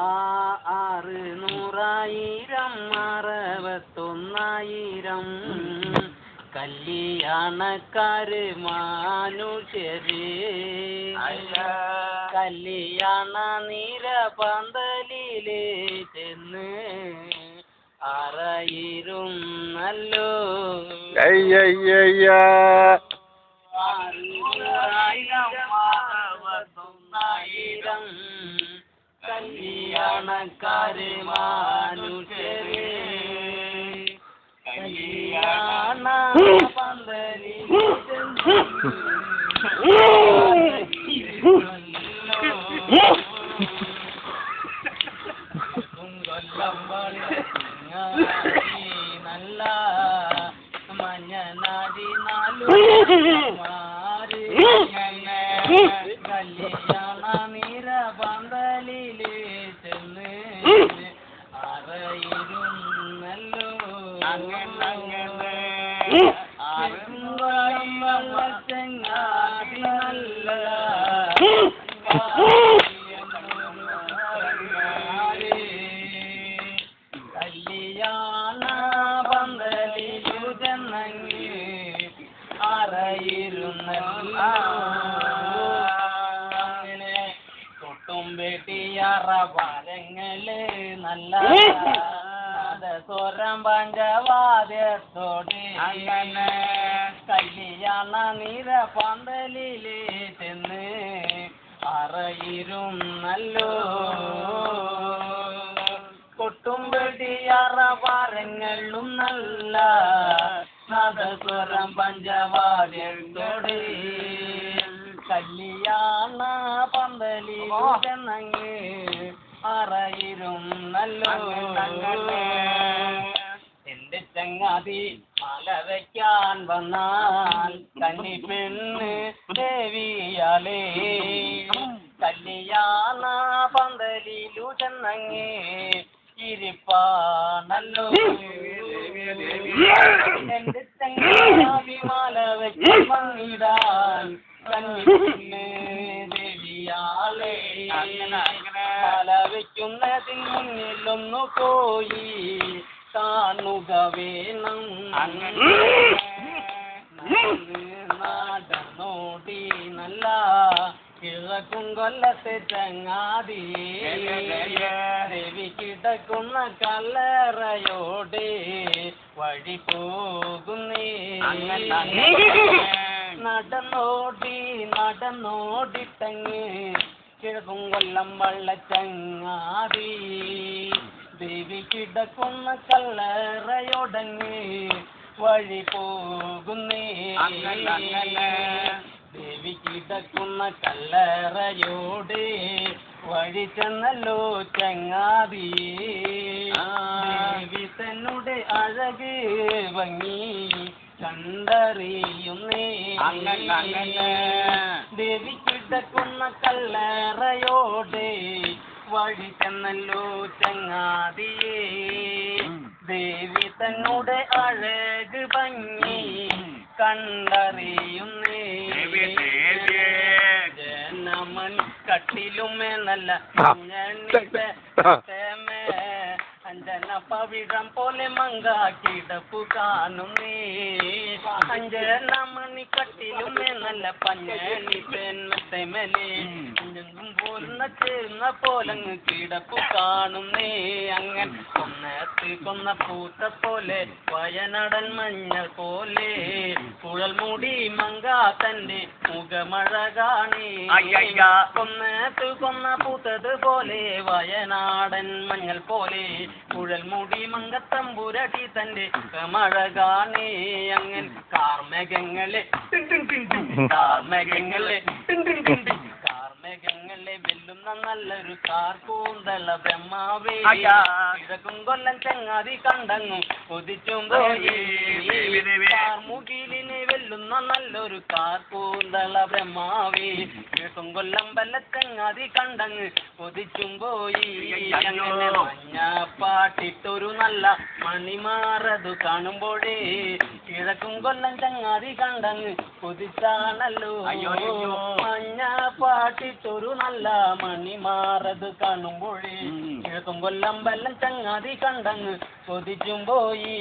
600,000 കല്യാണക്കാര് മാനുഷ്യര് കല്യാണ നിരപന്തലില് ചെന്ന് അറയിരുന്നല്ലോ 600,000 കല്യാണക്കാര് മാനുഷ്യര് കല്യാണ പന്തലില് നല്ല മഞ്ഞനാടി 4 കല്യാണ നിരപന്തലില് ചെന്ന് അറയിരുന്നല്ലോ ചങ്ങാതി നല്ല കല്യാണ പന്തലിലു ചെന്നങ്ങ് അറയിരുന്നല്ലോ അങ്ങനെ തൊട്ടും വെട്ടിയറ പരങ്ങള് നല്ല സ്വരം പഞ്ചവാദ്യത്തോടെ കല്യാണ നിര പന്തലില് ചെന്ന് അറയിരുന്നല്ലോ കൊട്ടും വെടിയറ പരങ്ങളും നല്ല നാദസ്വരം പഞ്ചവാദ്യത്തോടെ കല്യാണ പന്തലിലു ചെന്നങ്ങ് അറയിരുന്നല്ലോ എന്റെ ചങ്ങാതി മല വയ്ക്കാൻ വന്നാൽ കന്നി പെണ്ണ് ദേവിയാലേ കല്യാണ പന്തലിലു ചെന്നങ്ങ് ഇരിപ്പാണല്ലോ എന്റെ ചങ്ങാതി മല വയ്ക്കാൻ വന്നിടാൻ കന്നി പെണ്ണ് ദേവിയാലേ മല വയ്ക്കുന്നതിന് മുന്നിലൊന്നു പോയി കാണുക വേണം നടന്നോടി നല്ല കിഴക്കും കൊല്ലത്തെ ചങ്ങാതിയെ ദേവി കിടക്കുന്ന കല്ലറയോടെ വഴി പോകുന്നേ നടന്നോടിട്ടങ്ങ് കിഴക്കും കൊല്ലം വള്ളച്ചങ്ങാതി ദേവി കിടക്കുന്ന കല്ലറയോടങ്ങ് വഴി പോകുന്നേ ദേവി കിടക്കുന്ന കല്ലറയോടെ വഴി ചെന്നല്ലോ ചങ്ങാതി ദേവി തന്നെ അഴക് ഭംഗി കണ്ടറിയുന്നേ ദേവി കിടക്കുന്ന കല്ലറയോടെ വഴി ചെന്നല്ലോ ചങ്ങാതിയേ ദേവി തന്നെ അഴക് ഭംഗി കണ്ടറിയുന്നേ ജനമൻ കട്ടിലുമേ നല്ല അഞ്ജന പവിഴം പോലെ മങ്ക കിടപ്പു കാണുന്നേ അഞ്ജന മണി കട്ടിലുമേ നല്ല പഞ്ഞണി പെൺമത്തമലേ അഞ്ചും പോലുന്ന ചേർന്ന പോലങ്ങ് കിടപ്പു കാണുന്നേ അങ്ങൻ കൊന്ന പൂത്ത പോലെ വയനാടൻ മഞ്ഞൾ പോലെ കുഴൽ മൂടി മങ്ക തന്റെ മുഖമഴ കാണി കൊന്ന പൂത്തത് പോലെ വയനാടൻ മഞ്ഞൾ പോലെ കുഴൽ മൂടി മങ്കത്തമ്പുരട്ടി തന്റെ മഴ കാണേ അങ്ങൻ കാർമേഘങ്ങളെ വെല്ലുന്ന നല്ലൊരു കാർക്കൂന്തള ബ്രഹ്മാവേ കിഴക്കും കൊല്ലം ചങ്ങാതി കണ്ടങ്ങു കൊതിച്ചും പോയി കാർമുകിലിനെ വെല്ലുന്ന നല്ലൊരു കാർക്കൂന്തള ബ്രഹ്മാവേ കിഴക്കും കൊല്ലം വല്ല ചങ്ങാതി കണ്ടങ്ങ് കൊതിച്ചും പോയി അങ്ങനെ മഞ്ഞപ്പാട്ടിട്ടൊരു നല്ല മണിമാറതു കാണുമ്പോഴേ കിഴക്കും കൊല്ലം ചങ്ങാതി കണ്ടങ്ങ് കൊതിച്ചാണല്ലോ മഞ്ഞ പാട്ടിട്ടൊരു നല്ല മണിമാറത് കാണുമ്പോഴേ കിഴക്കും കൊല്ലം വെല്ലം ചങ്ങാതി കണ്ടങ്ങ് കൊതിച്ചും പോയി